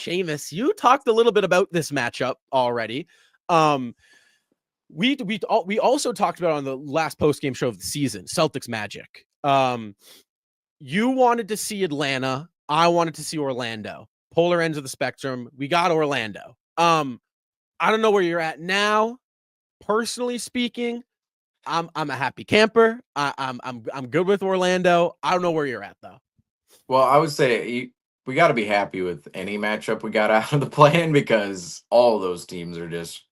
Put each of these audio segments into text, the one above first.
Seamus, you talked a little bit about this matchup already. We also talked about on the last post-game show of the season, Celtics Magic. You wanted to see Atlanta. I wanted to see Orlando. Polar ends of the spectrum. We got Orlando. I don't know where you're at now. Personally speaking, I'm a happy camper. I'm good with Orlando. I don't know where you're at though. Well, I would say we got to be happy with any matchup we got out of the play-in because all of those teams are just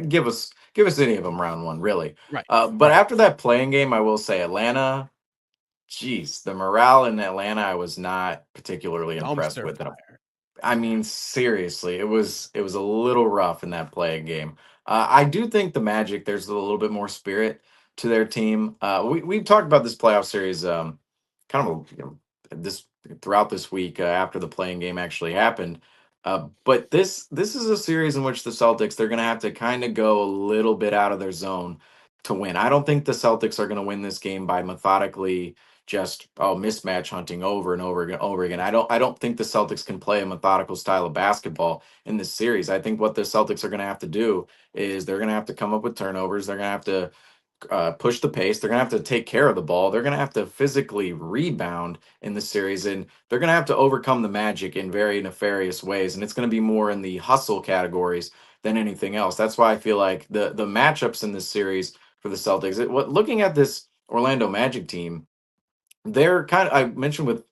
give us any of them round one, really. Right. But after that playing game, I will say Atlanta. Geez, the morale in Atlanta, I was not particularly impressed Dumpster with. fire. I mean, seriously, it was a little rough in that playing game. I do think the Magic, there's a little bit more spirit to their team. We've talked about this playoff series, kind of this throughout this week after the playing game actually happened. But this is a series in which the Celtics, they're going to have to kind of go a little bit out of their zone to win. I don't think the Celtics are going to win this game by methodically just mismatch hunting over and over again over again. I don't think the Celtics can play a methodical style of basketball in this series. I think what the Celtics are going to have to do is they're going to have to come up with turnovers. They're going to have to push the pace. They're going to have to take care of the ball. They're going to have to physically rebound in the series, and they're going to have to overcome the Magic in very nefarious ways. And it's going to be more in the hustle categories than anything else. That's why I feel like the matchups in this series for the Celtics. Looking at this Orlando Magic team, they're kind of, I mentioned with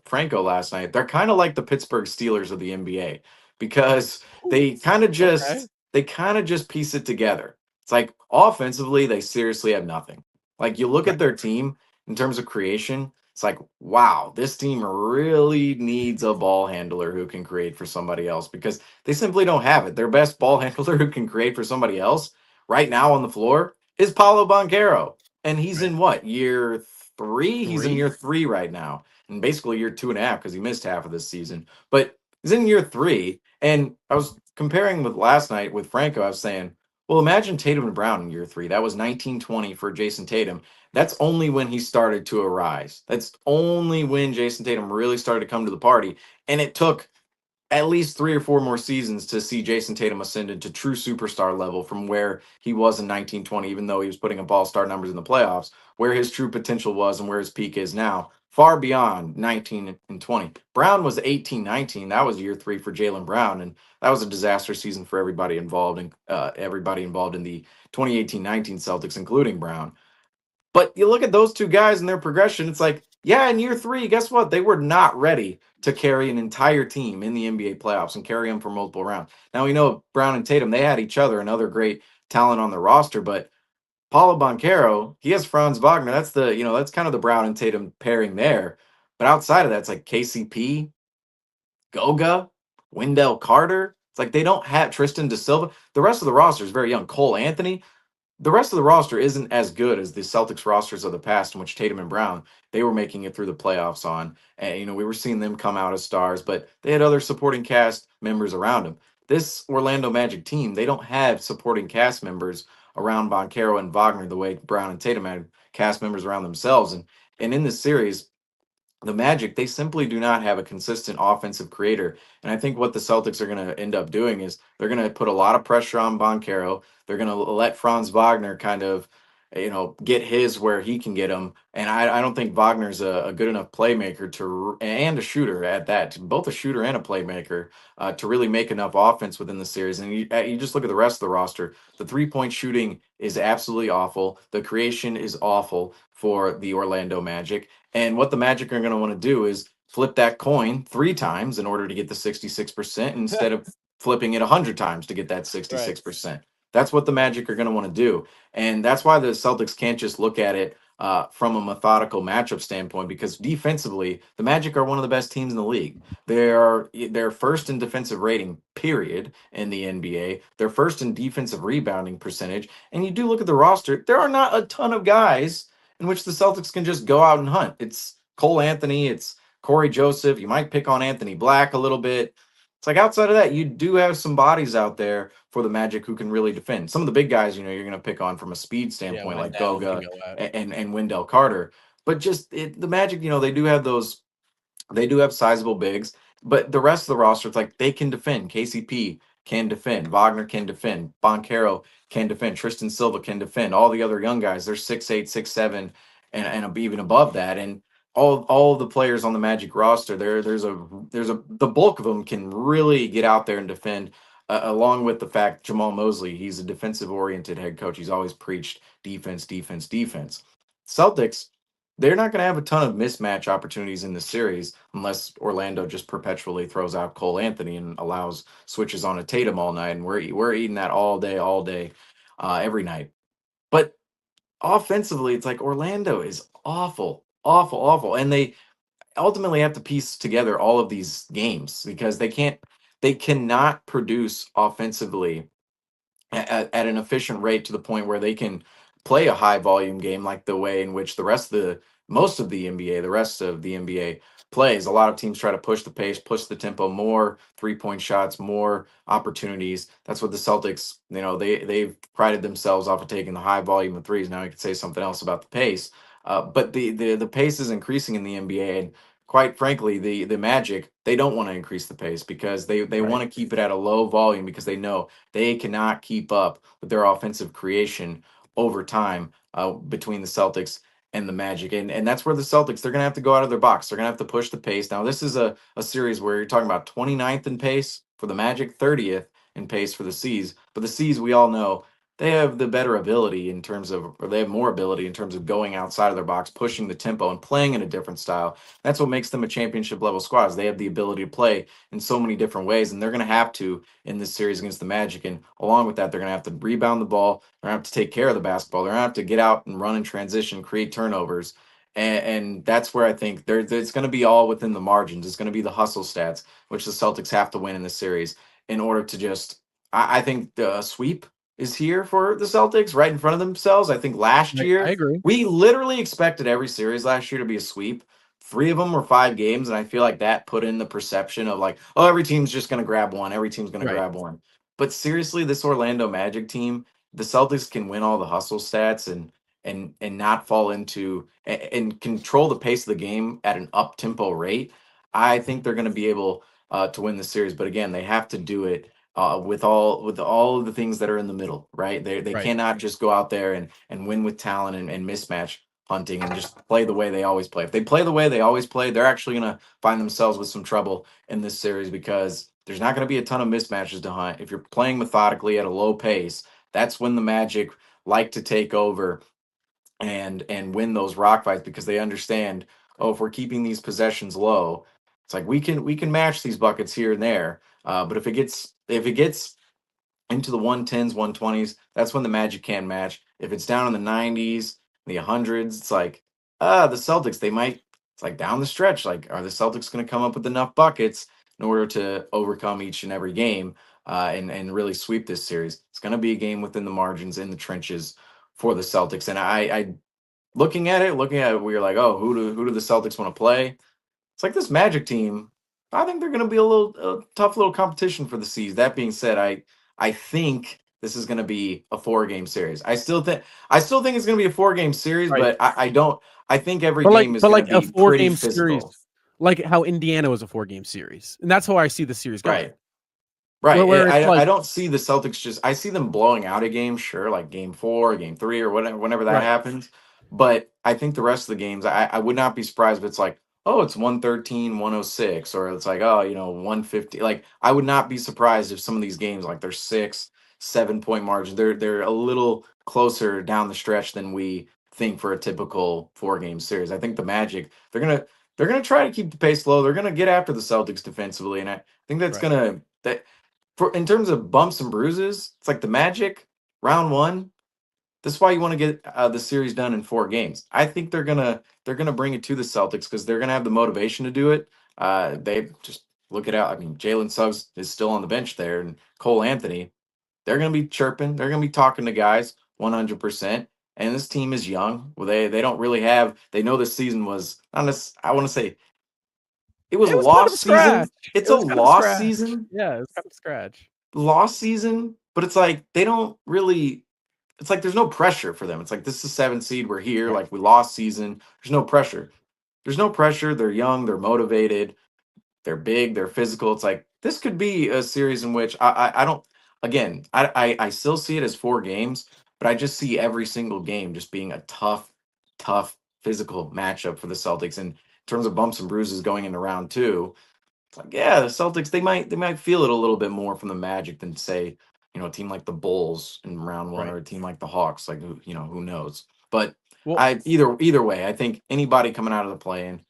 Franco last night, they're kind of like the Pittsburgh Steelers of the NBA because they kind of Okay. just they kind of just piece it together. It's like offensively, they seriously have nothing. Like you look Right. at their team in terms of creation, it's like, wow, this team really needs a ball handler who can create for somebody else because they simply don't have it. Their best ball handler who can create for somebody else right now on the floor is Paulo Banchero. And he's Right. in what, year three? He's in 3. year three right now, and basically year 2.5 because he missed half of this season. But he's in year three, and I was comparing with last night with Franco. I was saying, well, imagine Tatum and Brown in year three. That was 1920 for Jason Tatum. That's only when he started to arise. That's only when Jason Tatum really started to come to the party, and it took at least 3 or 4 more seasons to see Jason Tatum ascend into true superstar level from where he was in 1920, even though he was putting up all-star numbers in the playoffs, where his true potential was and where his peak is now, far beyond 19 and 20. Brown was 18, 19. That was year three for Jaylen Brown, and that was a disaster season for everybody involved, and everybody involved in the 2018-19 Celtics, including Brown. But you look at those two guys and their progression, it's like, yeah, in year three, guess what? They were not ready to carry an entire team in the NBA playoffs and carry them for multiple rounds. Now we know Brown and Tatum, they had each other, another great talent on the roster, but Paulo Banchero, he has Franz Wagner. That's kind of the Brown and Tatum pairing there. But outside of that, it's like KCP, Goga, Wendell Carter. It's like they don't have Tristan Da Silva. The rest of the roster is very young. Cole Anthony, the rest of the roster isn't as good as the Celtics rosters of the past, in which Tatum and Brown, they were making it through the playoffs on. And we were seeing them come out as stars, but they had other supporting cast members around them. This Orlando Magic team, they don't have supporting cast members around Boncaro and Wagner the way Brown and Tatum had cast members around themselves. And in this series, the Magic, they simply do not have a consistent offensive creator. And I think what the Celtics are going to end up doing is they're going to put a lot of pressure on Boncaro. They're going to let Franz Wagner kind of, get his where he can get them. And I don't think Wagner's a good enough playmaker and a shooter at that, both a shooter and a playmaker to really make enough offense within the series. And you just look at the rest of the roster. The 3-point shooting is absolutely awful. The creation is awful for the Orlando Magic. And what the Magic are going to want to do is flip that coin 3 times in order to get the 66% instead of flipping it 100 times to get that 66%. That's what the Magic are going to want to do. And that's why the Celtics can't just look at it from a methodical matchup standpoint, because defensively, the Magic are one of the best teams in the league. They're first in defensive rating, period, in the NBA. They're first in defensive rebounding percentage. And you do look at the roster, there are not a ton of guys in which the Celtics can just go out and hunt. It's Cole Anthony, it's Corey Joseph. You might pick on Anthony Black a little bit. It's like outside of that, you do have some bodies out there for the Magic who can really defend. Some of the big guys, you're going to pick on from a speed Yeah, standpoint, like Wendell can Goga go out. and Wendell Carter. But just the Magic, they do have sizable bigs. But the rest of the roster, it's like they can defend. KCP can defend. Wagner can defend. Boncaro can defend. Tristan Silva can defend. All the other young guys, they're 6'8", 6'7", and even above that. And all the players on the Magic roster, the bulk of them can really get out there and defend. Along with the fact Jamal Mosley, he's a defensive oriented head coach. He's always preached defense, defense, defense. Celtics, they're not going to have a ton of mismatch opportunities in the series unless Orlando just perpetually throws out Cole Anthony and allows switches on a Tatum all night, and we're eating that all day, every night. But offensively, it's like Orlando is awful, awful, awful, and they ultimately have to piece together all of these games because they cannot produce offensively at an efficient rate to the point where they can play a high volume game like the way in which the rest of the NBA plays. A lot of teams try to push the pace, push the tempo, more 3-point shots, more opportunities. That's what the Celtics, they've prided themselves off of taking the high volume of threes. Now I could say something else about the pace. But the pace is increasing in the NBA, and quite frankly, the Magic, they don't want to increase the pace because they Right. want to keep it at a low volume because they know they cannot keep up with their offensive creation over time, between the Celtics and the Magic. And that's where the Celtics, they're going to have to go out of their box. They're going to have to push the pace. Now, this is a series where you're talking about 29th in pace for the Magic, 30th in pace for the Seas. But the Seas, we all know, they have the better ability in terms of, or they have more ability in terms of going outside of their box, pushing the tempo, and playing in a different style. That's what makes them a championship level squad. Is they have the ability to play in so many different ways, and they're going to have to in this series against the Magic. And along with that, they're going to have to rebound the ball. They're going to have to take care of the basketball. They're going to have to get out and run in transition, create turnovers. And that's where I think it's going to be all within the margins. It's going to be the hustle stats, which the Celtics have to win in this series in order to just. I think the sweep is here for the Celtics right in front of themselves. I think last I year agree. we literally expected every series last year to be a sweep. 3 of them were 5 games, and I feel like that put in the perception of like, oh, every team's just going to grab one. Every team's going to Right. grab one. But seriously, this Orlando Magic team, the Celtics can win all the hustle stats and not fall into and control the pace of the game at an up tempo rate. I think they're going to be able to win the series, but again, they have to do it with all of the things that are in the middle, right? They Right. cannot just go out there and win with talent and mismatch hunting and just play the way they always play. If they play the way they always play, they're actually going to find themselves with some trouble in this series because there's not going to be a ton of mismatches to hunt. If you're playing methodically at a low pace, that's when the Magic like to take over and win those rock fights because they understand, oh, if we're keeping these possessions low, it's like we can match these buckets here and there. But if it gets into the 110s, 120s, that's when the Magic can match. If it's down in the 90s, the 100s, it's like, the Celtics, they might, it's like down the stretch, like, are the Celtics going to come up with enough buckets in order to overcome each and every game and really sweep this series? It's going to be a game within the margins in the trenches for the Celtics. And I looking at it, we were like, oh, who do the Celtics want to play? It's like this Magic team. I think they're going to be a tough little competition for the Seas. That being said, I think this is going to be a 4 game series. I still think it's going to be a 4 game series, Right. but I don't. I think every But like game is but going to like a be pretty 4-game series, physical. like how Indiana was a 4-game series. And that's how I see the series going. Right. Right. Where it's I like don't see the Celtics just I see them blowing out a game, sure, like game 4, game 3, or whatever whenever that right. happens. But I think the rest of the games, I would not be surprised if it's like, oh, it's 113, 106, or it's like, oh, 150. Like I would not be surprised if some of these games, like they're 6, 7 point margins. They're a little closer down the stretch than we think for a typical 4 game series. I think the Magic, they're gonna try to keep the pace low. They're gonna get after the Celtics defensively. And I think that's Right. gonna that for in terms of bumps and bruises, it's like the Magic round one. That's why you want to get the series done in 4 games. I think they're gonna bring it to the Celtics because they're gonna have the motivation to do it. They just look it out. I mean, Jalen Suggs is still on the bench there, and Cole Anthony. They're gonna be chirping. They're gonna be talking to guys 100%. And this team is young. Well, they don't really have. They know this season was not. I want to say it was a It was kind of a lost scratch. season. It It's a was kind of a lost scratch. season Yeah, it was kind of a scratch. lost season, but it's like they don't really. It's like there's no pressure for them. It's like this is 7 seed. We're here. Like we lost season. There's no pressure. There's no pressure. They're young. They're motivated. They're big, they're physical. It's like this could be a series in which I don't. Again, I still see it as 4 games, but I just see every single game just being a tough physical matchup for the Celtics. And in terms of bumps and bruises going into round 2, it's like, yeah, the Celtics they might feel it a little bit more from the Magic than say, a team like the Bulls in round 1 Right. or a team like the Hawks. Like who knows? But Well, I either way, I think anybody coming out of the play-in,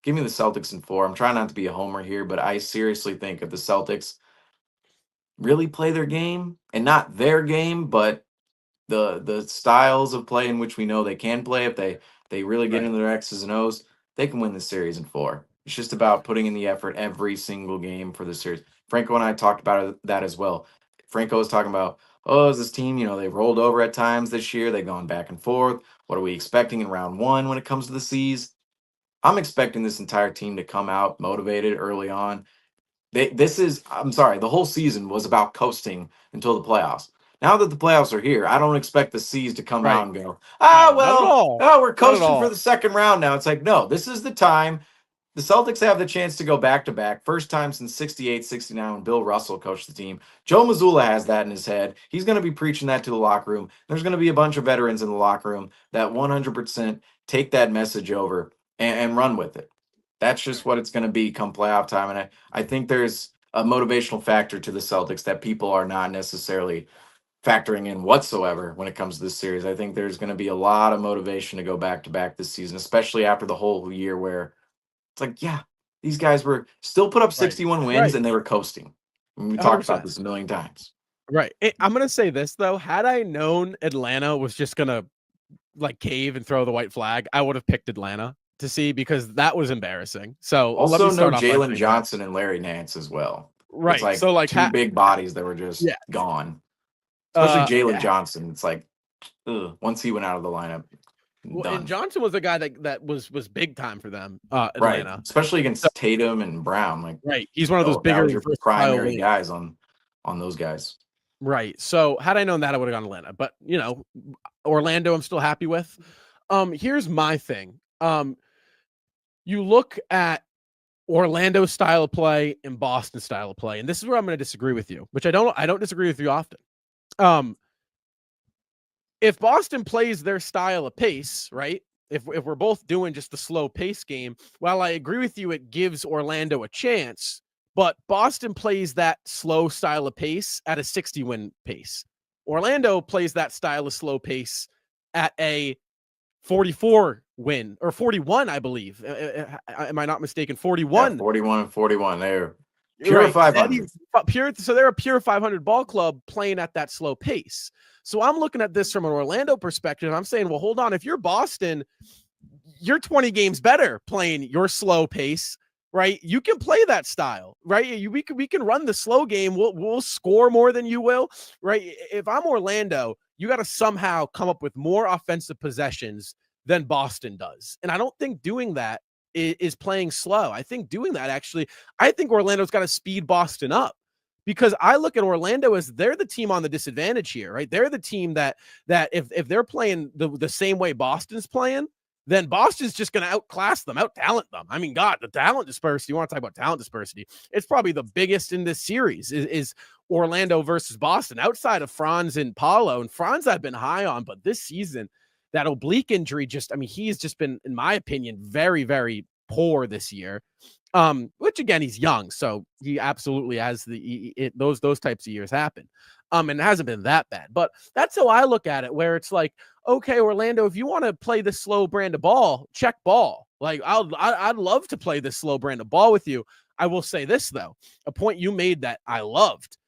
give me the Celtics in 4. I'm trying not to be a homer here, but I seriously think if the Celtics really play their game and not their game, but the styles of play in which we know they can play, if they really get right. into their X's and O's, they can win the series in 4. It's just about putting in the effort every single game for the series. Franco and I talked about that as well. Franco was talking about, oh, is this team, they rolled over at times this year. They've gone back and forth. What are we expecting in round 1 when it comes to the C's? I'm expecting this entire team to come out motivated early on. I'm sorry, the whole season was about coasting until the playoffs. Now that the playoffs are here, I don't expect the C's to come out Right. and go, No, not at well, all. oh, we're Not at coasting for all. the second round now. It's like, no, this is the time. The Celtics have the chance to go back to back. First time since 68, 69 when Bill Russell coached the team. Joe Mazzulla has that in his head. He's going to be preaching that to the locker room. There's going to be a bunch of veterans in the locker room that 100% take that message over and run with it. That's just what it's going to be come playoff time. And I think there's a motivational factor to the Celtics that people are not necessarily factoring in whatsoever when it comes to this series. I think there's going to be a lot of motivation to go back to back this season, especially after the whole year where it's like, yeah, these guys were still put up Right. 61 wins Right. and they were coasting. And we talked about 100%. this a million times. Right. I'm gonna say this though. Had I known Atlanta was just gonna like cave and throw the white flag, I would have picked Atlanta to see because that was embarrassing. So let me Also, no start off by Jalen saying that. Johnson and Larry Nance as well. It's Right. like So like two big bodies that were just yeah. gone. Especially Jalen Yeah. Johnson. It's like, once he went out of the lineup, Well, and done. Johnson was a guy that was big time for them, Right. Atlanta. Especially So, against Tatum and Brown. Like, right. He's one of those that bigger was your versatile primary wings. guys on those guys. Right. So had I known that, I would have gone Atlanta. But Orlando, I'm still happy with. Here's my thing. You look at Orlando style of play and Boston style of play, and this is where I'm going to disagree with you, which I don't disagree with you often. If Boston plays their style of pace, right? If we're both doing just the slow pace game, while I agree with you, it gives Orlando a chance, but Boston plays that slow style of pace at a 60-win pace. Orlando plays that style of slow pace at a 44 win or 41, I believe. Am I not mistaken? Yeah, 41. 41 and 41. They're pure Right. 500. So they're a pure 500 ball club playing at that slow pace. So I'm looking at this from an Orlando perspective. And I'm saying, well, hold on. If you're Boston, you're 20 games better playing your slow pace, right? You can play that style, right? We can run the slow game. We'll score more than you will, right? If I'm Orlando, you got to somehow come up with more offensive possessions than Boston does. And I don't think doing that is playing slow. I think doing that I think Orlando's got to speed Boston up. Because I look at Orlando as they're the team on the disadvantage here, right? They're the team that if they're playing the same way Boston's playing, then Boston's just going to outclass them, out-talent them. I mean, God, the talent dispersity, you want to talk about talent dispersity, it's probably the biggest in this series is Orlando versus Boston, outside of Franz and Paolo. And Franz I've been high on, but this season, that oblique injury he's just been, in my opinion, very, very poor this year. Which again, he's young, so he absolutely has those types of years happen. And it hasn't been that bad, but that's how I look at it, where it's like, okay, Orlando, if you want to play this slow brand of ball, check ball. Like I'd love to play this slow brand of ball with you. I will say this though, a point you made that I loved.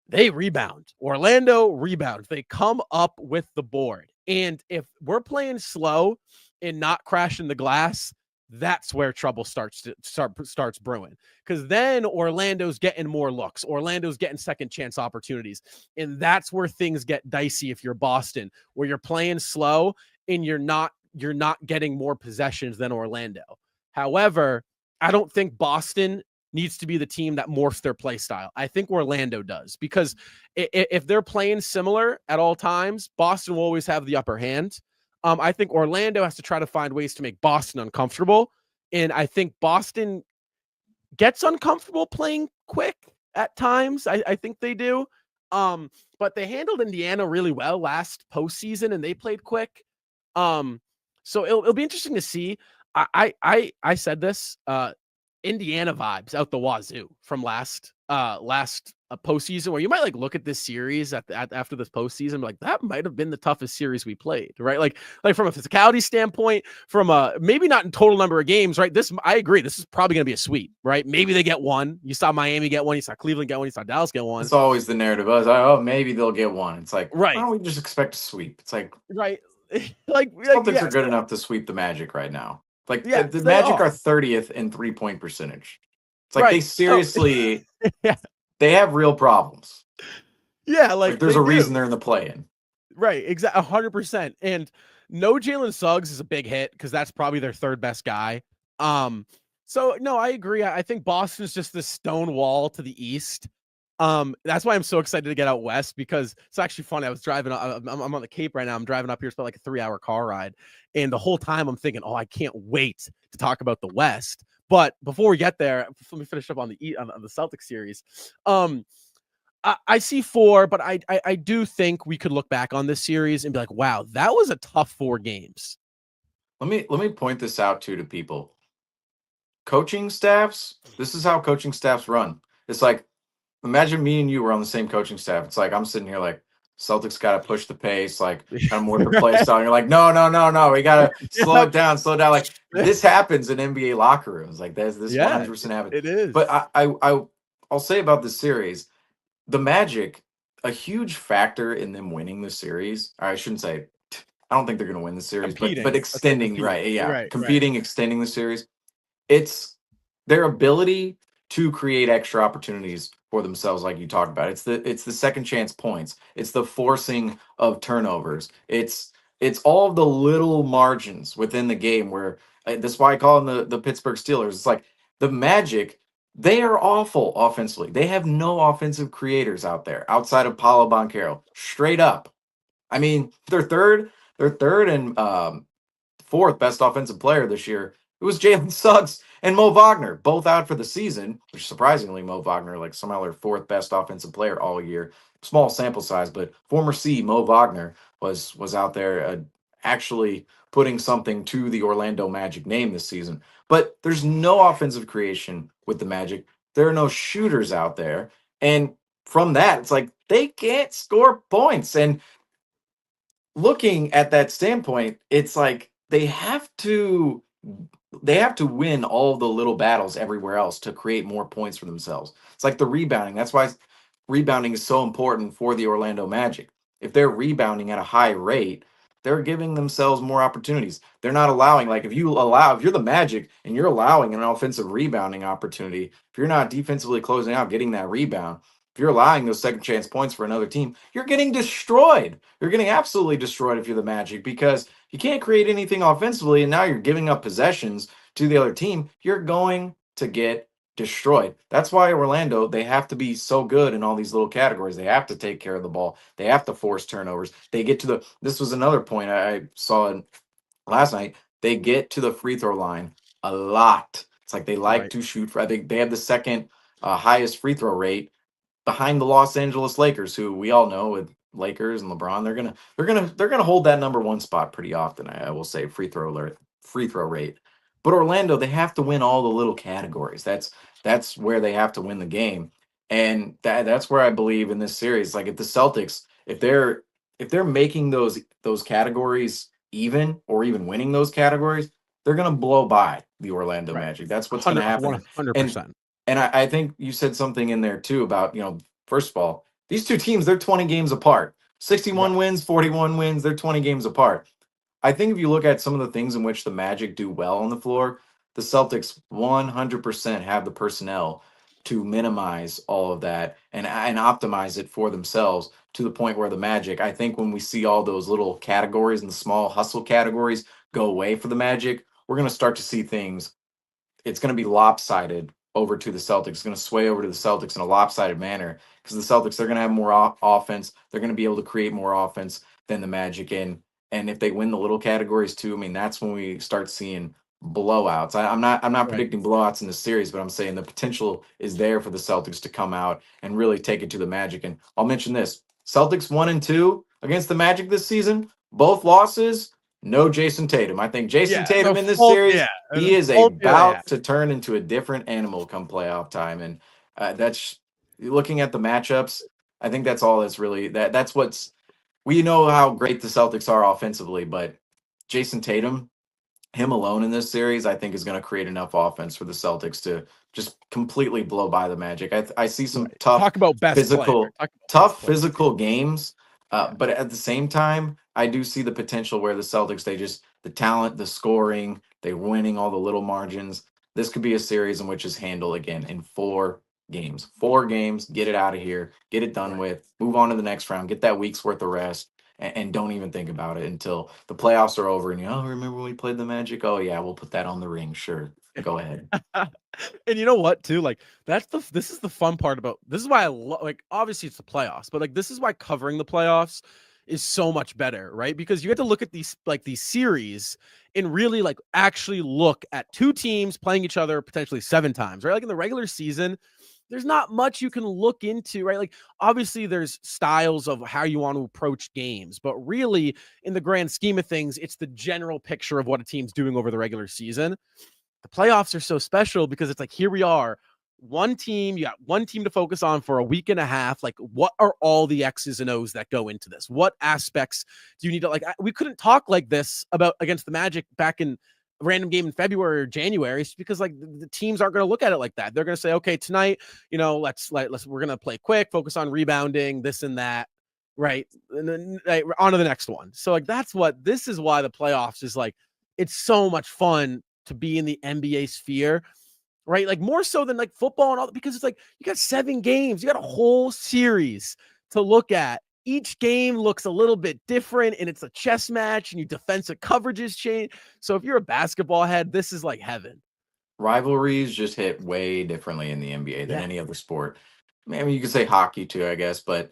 They rebound. Orlando rebounds. They come up with the board. And if we're playing slow and not crashing the glass, that's where trouble starts brewing. Because then Orlando's getting more looks. Orlando's getting second chance opportunities. And that's where things get dicey if you're Boston, where you're playing slow and you're not getting more possessions than Orlando. However, I don't think Boston needs to be the team that morphs their play style. I think Orlando does, because if they're playing similar at all times, Boston will always have the upper hand. I think Orlando has to try to find ways to make Boston uncomfortable. And I think Boston gets uncomfortable playing quick at times. I think they do. But they handled Indiana really well last postseason, and they played quick. So it'll be interesting to see. I said this. Indiana vibes out the wazoo from last postseason, where you might like look at this series after this postseason, like that might have been the toughest series we played, right? Like from a physicality standpoint, from a maybe not in total number of games, right? I agree. This is probably going to be a sweep, right? Maybe they get one. You saw Miami get one. You saw Cleveland get one. You saw Dallas get one. It's always the narrative. Oh, maybe they'll get one. It's like, right? Why don't we just expect a sweep? It's like, right. like Celtics yes. are good enough to sweep the Magic right now. Like Yes, the they Magic are. are 30th in 3-point percentage. It's like Right. they seriously, yeah. they have real problems. Yeah, Like there's a reason they're in the play-in. Right, exactly, 100%. And no Jalen Suggs is a big hit because that's probably their third best guy. So no, I agree. I think Boston's just this stone wall to the east. That's why I'm so excited to get out west, because it's actually funny. I was driving. I'm on the Cape right now. I'm driving up here. It's about like a 3-hour car ride, and the whole time I'm thinking, oh, I can't wait to talk about the West. But before we get there, let me finish up on the Celtics series. I see 4, but I do think we could look back on this series and be like, wow, that was a tough 4 games. Let me point this out to people. Coaching staffs, this is how coaching staffs run. It's like, imagine me and you were on the same coaching staff. It's like I'm sitting here like, Celtics got to push the pace, like kind of work the play style. You're like, no, we got to slow it down. Like this happens in NBA locker rooms. Like this 100% happens. It is. But I'll say about this series, the Magic, a huge factor in them winning the series. Or I shouldn't say, I don't think they're going to win the series, but extending, right? Yeah, competing, extending the series. It's their ability to create extra opportunities for themselves, like you talked about. It's the second chance points. It's the forcing of turnovers. It's all the little margins within the game where that's why I call them the Pittsburgh Steelers. It's like the Magic. They are awful offensively. They have no offensive creators out there outside of Paolo Banchero. Straight up. I mean, they're third and fourth best offensive player this year. It was Jalen Suggs and Mo Wagner, both out for the season, which surprisingly, Mo Wagner, like somehow their fourth best offensive player all year. Small sample size, but former C, Mo Wagner, was out there actually putting something to the Orlando Magic name this season. But there's no offensive creation with the Magic. There are no shooters out there. And from that, it's like they can't score points. And looking at that standpoint, it's like they have to win all the little battles everywhere else to create more points for themselves. It's like the rebounding. That's why rebounding is so important for the Orlando Magic. If they're rebounding at a high rate, they're giving themselves more opportunities. They're not allowing, like if you're the Magic and you're allowing an offensive rebounding opportunity, if you're not defensively closing out, getting that rebound, if you're allowing those second chance points for another team, you're getting destroyed. You're getting absolutely destroyed if you're the Magic, because you can't create anything offensively, and now you're giving up possessions to the other team. You're going to get destroyed. That's why Orlando, they have to be so good in all these little categories. They have to take care of the ball. They have to force turnovers. They get to this was another point I saw last night. They get to the free throw line a lot. It's like they like to shoot for, I think they have the second highest free throw rate behind the Los Angeles Lakers, who we all know with Lakers and LeBron, they're gonna hold that number 1 spot pretty often. I will say free throw rate. But Orlando, they have to win all the little categories. That's where they have to win the game, and that's where I believe in this series. Like if the Celtics, if they're making those categories even, or even winning those categories, they're gonna blow by the Orlando Magic. That's what's gonna happen. 100%. And I think you said something in there too about, first of all, these two teams, they're 20 games apart. 61 wins, 41 wins, they're 20 games apart. I think if you look at some of the things in which the Magic do well on the floor, the Celtics 100% have the personnel to minimize all of that and optimize it for themselves, to the point where the Magic, I think when we see all those little categories and the small hustle categories go away for the Magic, we're going to start to see things. It's going to be lopsided over to the Celtics. It's going to sway over to the Celtics in a lopsided manner, because the Celtics, they're going to have more offense. They're going to be able to create more offense than the Magic. And if they win the little categories too, I mean, that's when we start seeing blowouts. I'm not Right. predicting blowouts in the series, but I'm saying the potential is there for the Celtics to come out and really take it to the Magic. And I'll mention this: Celtics 1-2 against the Magic this season, both losses. No Jason Tatum. I think Jason Yeah. So Tatum in this full. Yeah. series, he is Full theory. Yeah. about to turn into a different animal come playoff time. And that's looking at the matchups. I think that's all that's really that's what's we know how great the Celtics are offensively, but Jason Tatum, him alone in this series, I think is going to create enough offense for the Celtics to just completely blow by the Magic. I see some Right. Talk about best player. Talk about best tough player. physical games, Yeah. but at the same time, I do see the potential where the Celtics, the talent, the scoring, they winning all the little margins. This could be a series in which is handled again in 4 games. 4 games, get it out of here, get it done Right. with, move on to the next round, get that week's worth of rest and don't even think about it until the playoffs are over and remember when we played the Magic? Oh yeah, we'll put that on the ring. Sure. Go ahead. And you know what, too? Like, this is the fun part about this is why I love, like, obviously it's the playoffs, but like, this is why covering the playoffs is so much better, right? Because you get to look at these series and really like actually look at two teams playing each other potentially 7 times, right? Like in the regular season, there's not much you can look into, right? Like, obviously there's styles of how you want to approach games, but really in the grand scheme of things, it's the general picture of what a team's doing over the regular season. The playoffs are so special because it's like, here we are, you got one team to focus on for a week and a half. Like, what are all the X's and O's that go into this? What aspects do you need to, like, we couldn't talk like this about against the Magic back in a random game in February or January. It's because like the teams aren't going to look at it like that. They're going to say, okay, tonight, we're going to play quick, focus on rebounding, this and that. Right. And then on to the next one. So like, this is why the playoffs is like, it's so much fun to be in the NBA sphere, right? Like more so than like football and all, because it's like you got 7 games, you got a whole series to look at. Each game looks a little bit different and it's a chess match and your defensive coverages change. So if you're a basketball head, this is like heaven. Rivalries just hit way differently in the NBA than Yeah. any other sport. I mean, you could say hockey too, I guess, but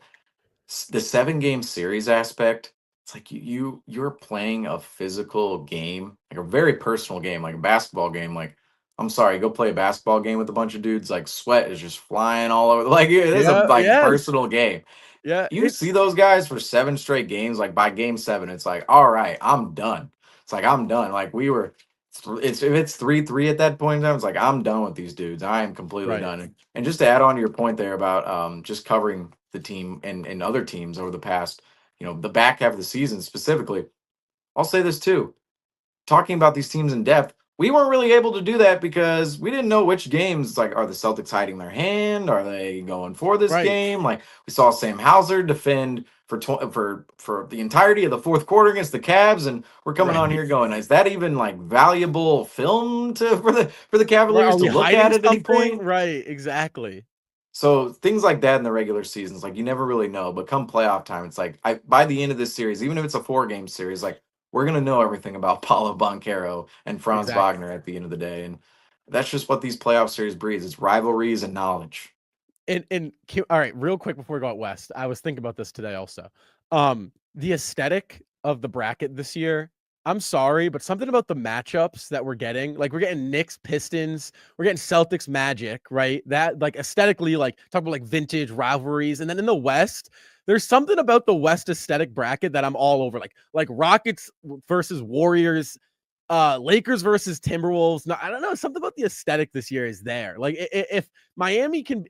the 7 game series aspect, it's like you're playing a physical game, like a very personal game, like a basketball game. Like, I'm sorry, go play a basketball game with a bunch of dudes, like sweat is just flying all over. Like, it is a Yeah. like Yes. personal game. Yeah. You see those guys for 7 straight games, like by game 7, it's like, all right, I'm done. It's like I'm done. Like it's if it's 3-3 at that point in time, it's like I'm done with these dudes. I am completely Right. done. And just to add on to your point there about just covering the team and other teams over the past, the back half of the season specifically, I'll say this too, talking about these teams in depth, we weren't really able to do that because we didn't know which games. Like, are the Celtics hiding their hand? Are they going for this Right. game? Like, we saw Sam Hauser defend for the entirety of the fourth quarter against the Cavs, and we're coming on Right. here going, is that even like valuable film for the Right. Cavaliers Are to we look hiding at any something? point? Right. Exactly. So things like that in the regular seasons, like you never really know. But come playoff time, it's like by the end of this series, even if it's a 4 game series, like we're gonna know everything about Paulo Banchero and Franz Exactly. Wagner at the end of the day, and that's just what these playoff series breeds. It's rivalries and knowledge. All right, real quick before we go out west, I was thinking about this today also. The aesthetic of the bracket this year, I'm sorry, but something about the matchups that we're getting, like we're getting Knicks, Pistons, we're getting Celtics, Magic, right? That like aesthetically, like talk about like vintage rivalries, and then in the West, there's something about the West aesthetic bracket that I'm all over, like Rockets versus Warriors, Lakers versus Timberwolves. No, I don't know. Something about the aesthetic this year is there. Like if Miami can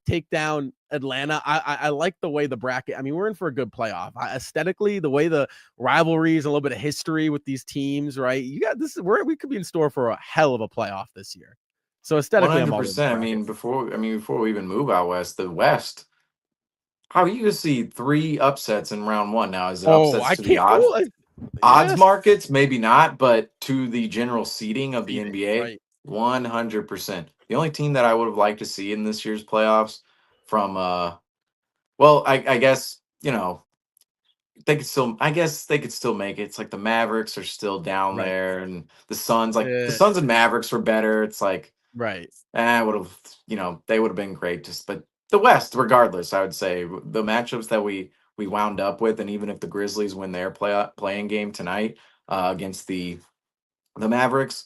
take down Atlanta, I like the way the bracket. I mean, we're in for a good playoff. Aesthetically, the way the rivalries, a little bit of history with these teams, right? You got this. We could be in store for a hell of a playoff this year. So One aesthetically, I'm hundred all over the percent. bracket. Before we even move out west, the West. How you can see 3 upsets in round one now? Is it Oh, upsets I to the can't. Oh, odds yes. markets? Maybe not, but to the general seeding of the Seeding, NBA, right? 100%. The only team that I would have liked to see in this year's playoffs from well, I guess, I guess they could still make it. It's like the Mavericks are still down Right. there and the Suns, like the Uh, Suns and Mavericks were better. It's like right. would have, they would have been great. But the West, regardless, I would say the matchups that we wound up with, and even if the Grizzlies win their playing game tonight against the the Mavericks,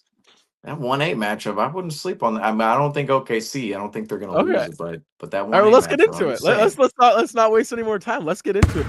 that 1-8 matchup, I wouldn't sleep on that. I mean, I don't think OKC. I don't think they're going to Okay. lose it, but that 1-8 All right, well, let's matchup, get into I'm it. just saying. Let's not waste any more time. Let's get into it.